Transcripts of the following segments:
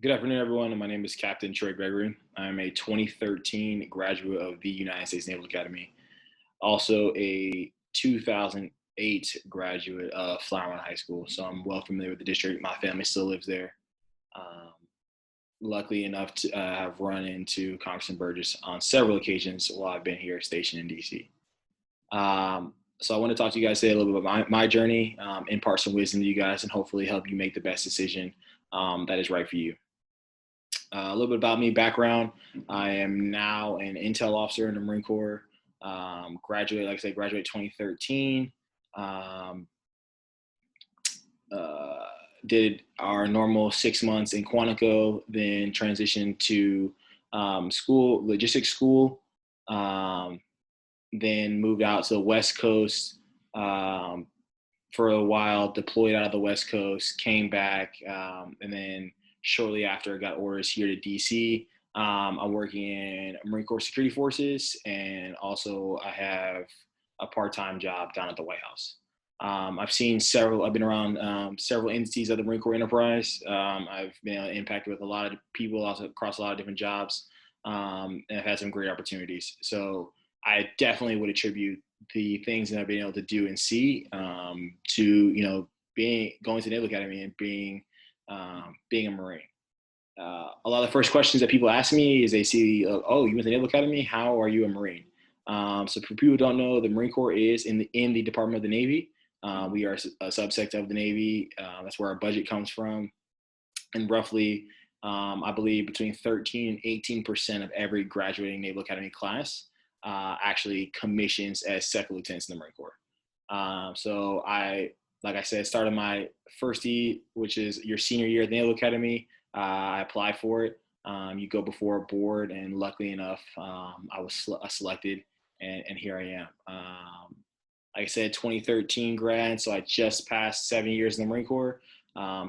Good afternoon, everyone. My name is Captain Trey Gregory. I'm a 2013 graduate of the United States Naval Academy, also a 2008 graduate of Flower Mound High School. So I'm well familiar with the district. My family still lives there. Um, Luckily enough to have run into Congressman Burgess on several occasions while I've been here stationed in DC. So I want to talk to you guys today a little bit about my journey, impart some wisdom to you guys, and hopefully help you make the best decision that is right for you. A little bit about me, background. I am now an intel officer in the Marine Corps. Graduated, like I said, graduated 2013. Um, uh, did our normal 6 months in Quantico, then transitioned to school, logistics school. Um, then moved out to the West Coast for a while, deployed out of the West Coast, came back, and then shortly after got orders here to DC. I'm working in Marine Corps Security Forces, and also I have a part-time job down at the White House. I've been around several entities of the Marine Corps enterprise. I've been impacted with a lot of people also across a lot of different jobs, and I've had some great opportunities. So I definitely would attribute the things that I've been able to do and see to being going to the Naval Academy and being a Marine. A lot of the first questions that people ask me is they see, oh, you went to the Naval Academy. How are you a Marine? So for people who don't know, the Marine Corps is in the Department of the Navy. We are a subsect of the Navy. That's where our budget comes from. And roughly, I believe between 13 and 18% of every graduating Naval Academy class actually commissions as second lieutenants in the Marine Corps. So like I said, started my first E, which is your senior year at the Naval Academy. I applied for it. You go before a board, and luckily enough, I was selected, and here I am. Like I said, 2013 grad, so I just passed 7 years in the Marine Corps.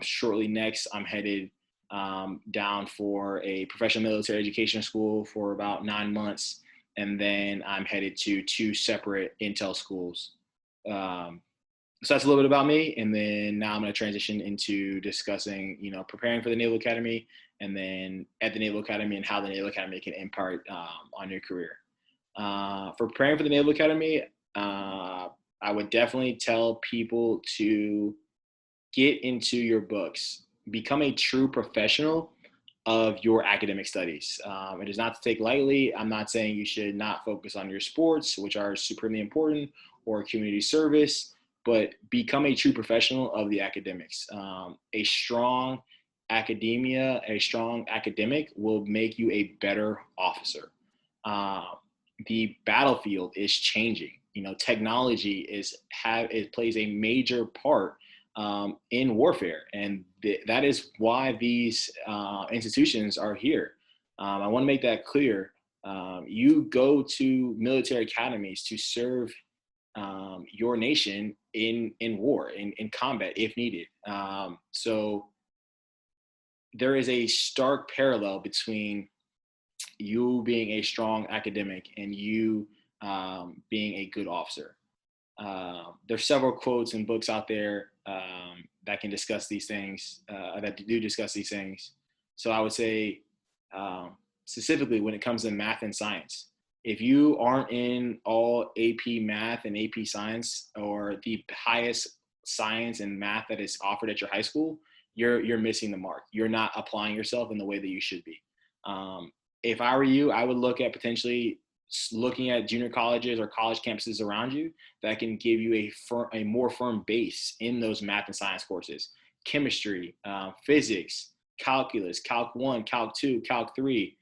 Shortly next, I'm headed down for a professional military education school for about 9 months, and then I'm headed to two separate intel schools. So that's a little bit about me, and then now I'm going to transition into discussing, preparing for the Naval Academy, and then at the Naval Academy and how the Naval Academy can impart on your career. For preparing for the Naval Academy, I would definitely tell people to get into your books, become a true professional of your academic studies. It is not to take lightly. I'm not saying you should not focus on your sports, which are supremely important, or community service, but become a true professional of the academics. A strong academic will make you a better officer. The battlefield is changing. Technology it plays a major part in warfare, and that is why these institutions are here. I want to make that clear. You go to military academies to serve your nation in war, in combat, if needed. So there is a stark parallel between you being a strong academic and you being a good officer. There's several quotes and books out there that can discuss these things, that do discuss these things. So I would say, specifically when it comes to math and science, if you aren't in all AP math and AP science, or the highest science and math that is offered at your high school, you're missing the mark. You're not applying yourself in the way that you should be. If I were you, I would look at potentially looking at junior colleges or college campuses around you that can give you a more firm base in those math and science courses: chemistry, physics, calculus, calc 1, calc 2, calc 3,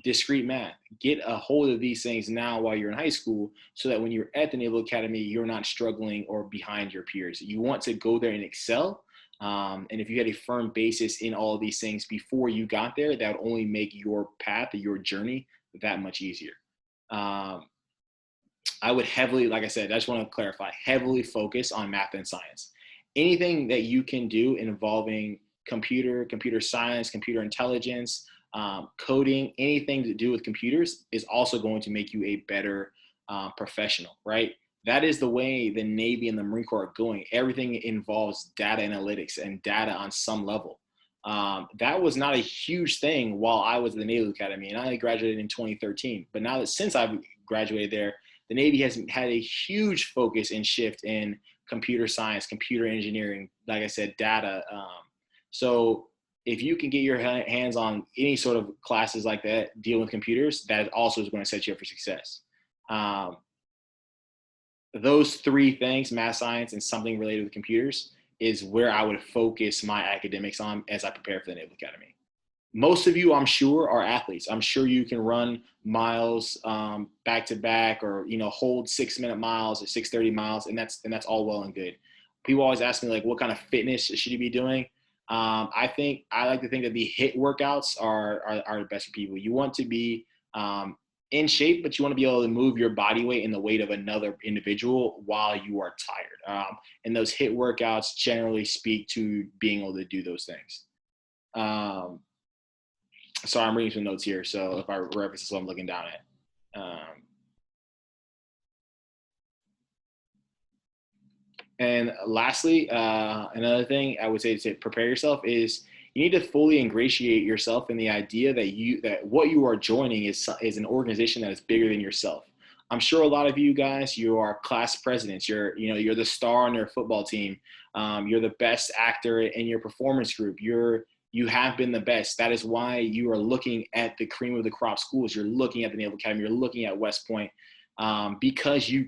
discrete math. Get a hold of these things now while you're in high school, so that when you're at the Naval Academy, you're not struggling or behind your peers. You want to go there and excel. And if you had a firm basis in all of these things before you got there, that would only make your path or your journey that much easier. I would heavily, like I said, I just want to clarify, heavily focus on math and science. Anything that you can do involving computer science, computer intelligence, coding, anything to do with computers is also going to make you a better professional, right? That is the way the Navy and the Marine Corps are going. Everything involves data analytics and data on some level. That was not a huge thing while I was at the Naval Academy, and I graduated in 2013. But now that since I've graduated there, the Navy has had a huge focus and shift in computer science, computer engineering, like I said, data. So if you can get your hands on any sort of classes like that, dealing with computers, that also is going to set you up for success. Um, those three things, math, science, and something related with computers, is where I would focus my academics on as I prepare for the Naval Academy. Most of you, I'm sure, are athletes. I'm sure you can run miles back to back, or hold 6-minute miles or 6:30 miles, and that's all well and good. People always ask me, like, what kind of fitness should you be doing? I like to think that the HIIT workouts are the best for people. You want to be in shape, but you want to be able to move your body weight and the weight of another individual while you are tired. And those HIIT workouts generally speak to being able to do those things. So I'm reading some notes here. So if I reference this, what I'm looking down at. And lastly, another thing I would say to prepare yourself is you need to fully ingratiate yourself in the idea that what you are joining is an organization that is bigger than yourself. I'm sure a lot of you guys, you are class presidents. You're the star on your football team. You're the best actor in your performance group. You have been the best. That is why you are looking at the cream of the crop schools. You're looking at the Naval Academy. You're looking at West Point, because you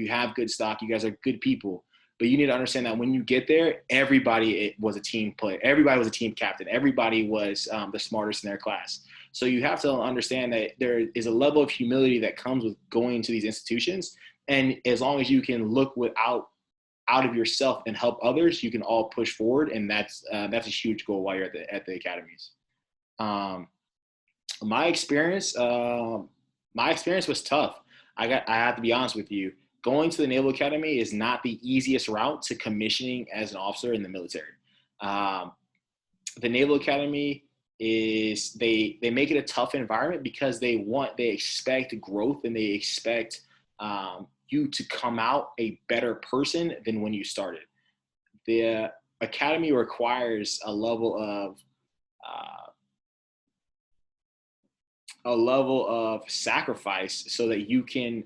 have good stock. You guys are good people. But you need to understand that when you get there, everybody was a team player. Everybody was a team captain. Everybody was the smartest in their class. So you have to understand that there is a level of humility that comes with going to these institutions. And as long as you can look out of yourself and help others, you can all push forward, and that's a huge goal while you're at the academies. My experience was tough. I have to be honest with you. Going to the Naval Academy is not the easiest route to commissioning as an officer in the military. The Naval Academy they make it a tough environment because they expect growth, and they expect you to come out a better person than when you started. The academy requires a level of sacrifice so that you can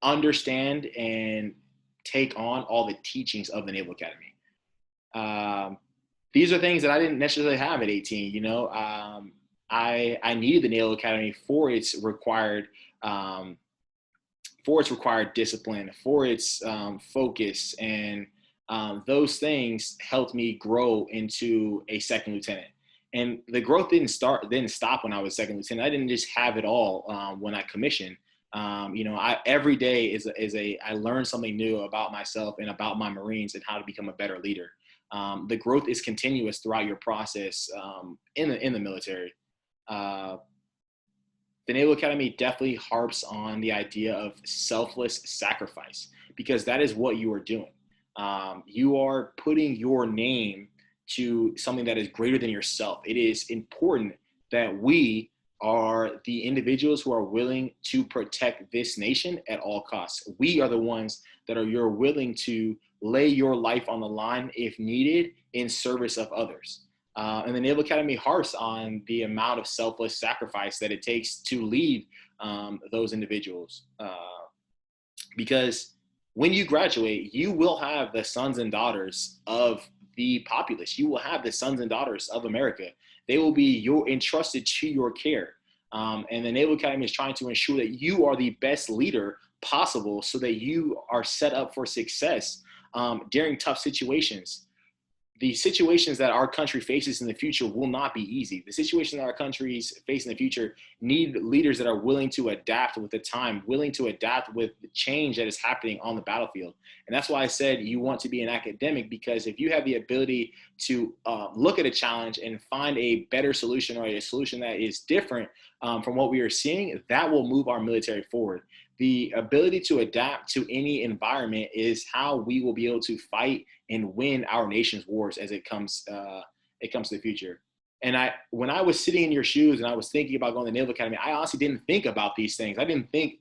understand and take on all the teachings of the Naval Academy. These are things that I didn't necessarily have at 18. I needed the Naval Academy for its required discipline, for its focus, and those things helped me grow into a second lieutenant. And the growth didn't stop when I was second lieutenant. I didn't just have it all when I commissioned. Every day I learn something new about myself and about my Marines and how to become a better leader. The growth is continuous throughout your process in the military. The Naval Academy definitely harps on the idea of selfless sacrifice, because that is what you are doing. You are putting your name to something that is greater than yourself. It is important that we are the individuals who are willing to protect this nation at all costs. We are the ones that you're willing to lay your life on the line if needed in service of others. And the Naval Academy harps on the amount of selfless sacrifice that it takes to lead those individuals. Because when you graduate, you will have the sons and daughters of the populace. You will have the sons and daughters of America. They will be entrusted to your care. And the Naval Academy is trying to ensure that you are the best leader possible so that you are set up for success during tough situations. The situations that our country faces in the future will not be easy. The situations that our countries face in the future need leaders that are willing to adapt with the time, willing to adapt with the change that is happening on the battlefield. And that's why I said you want to be an academic, because if you have the ability to look at a challenge and find a better solution, or a solution that is different from what we are seeing, that will move our military forward. The ability to adapt to any environment is how we will be able to fight and win our nation's wars as it comes to the future. And when I was sitting in your shoes and I was thinking about going to Naval Academy, I honestly didn't think about these things. I didn't think,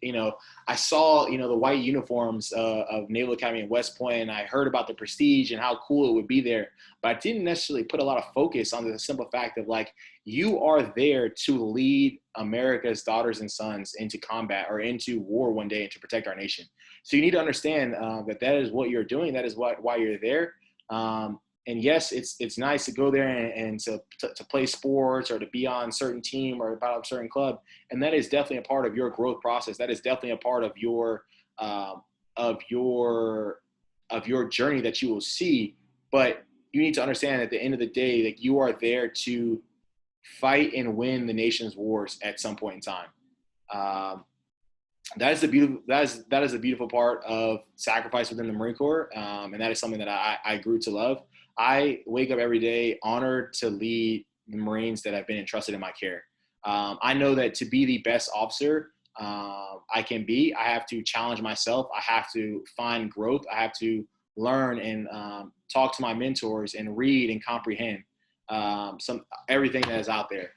I saw, the white uniforms of Naval Academy at West Point, and I heard about the prestige and how cool it would be there. But I didn't necessarily put a lot of focus on the simple fact of like, you are there to lead America's daughters and sons into combat or into war one day and to protect our nation. So you need to understand that is what you're doing. That is why you're there. And yes, it's nice to go there and to play sports or to be on a certain team or about a certain club, and that is definitely a part of your growth process. That is definitely a part of your journey that you will see. But you need to understand at the end of the day that you are there to fight and win the nation's wars at some point in time. That is the beautiful part of sacrifice within the Marine Corps, and that is something that I grew to love. I wake up every day honored to lead the Marines that have been entrusted in my care. I know that to be the best officer I can be, I have to challenge myself. I have to find growth. I have to learn and talk to my mentors and read and comprehend everything that is out there.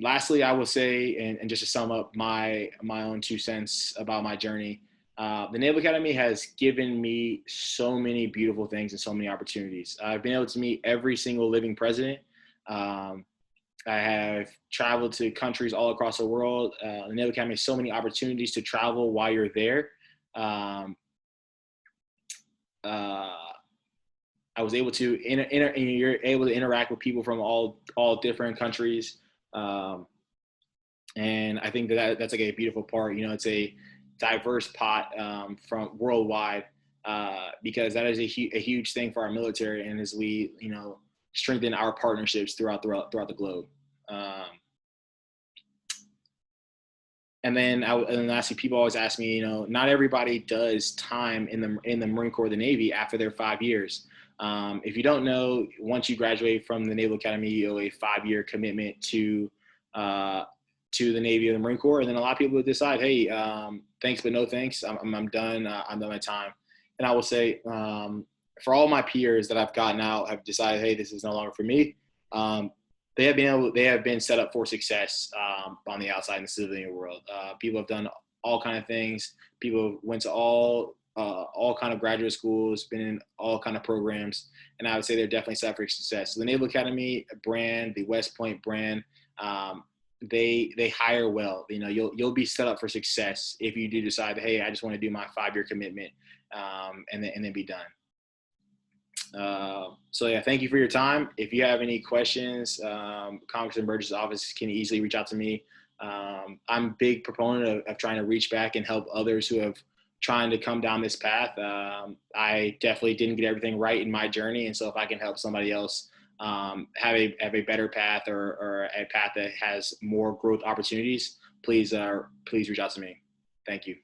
Lastly, I will say, and just to sum up my own 2 cents about my journey, the Naval Academy has given me so many beautiful things and so many opportunities. I've been able to meet every single living president. I have traveled to countries all across the world. The Naval Academy has so many opportunities to travel while you're there. I was able to you're able to interact with people from all different countries. And I think that's like a beautiful part. It's a diverse pot from worldwide because that is a huge thing for our military, and as we strengthen our partnerships throughout the globe. And then lastly, people always ask me, not everybody does time in the Marine Corps or the Navy after their 5 years. If you don't know, once you graduate from the Naval Academy, you owe a 5-year commitment to the Navy or the Marine Corps. And then a lot of people would decide, hey, thanks, but no thanks. I'm done. I'm done my time. And I will say, for all my peers that I've gotten out, have decided, hey, this is no longer for me. They have been set up for success on the outside in the civilian world. People have done all kind of things. People went to all kind of graduate schools, been in all kind of programs, and I would say they're definitely set up for success. So the Naval Academy brand, the West Point brand, they hire well. You'll be set up for success if you do decide that, hey, I just want to do my 5-year commitment, and then be done. So yeah, thank you for your time. If you have any questions, Congressman Burgess' office can easily reach out to me. I'm a big proponent of trying to reach back and help others who have trying to come down this path. I definitely didn't get everything right in my journey, and so if I can help somebody else have a better path or a path that has more growth opportunities, please reach out to me. Thank you.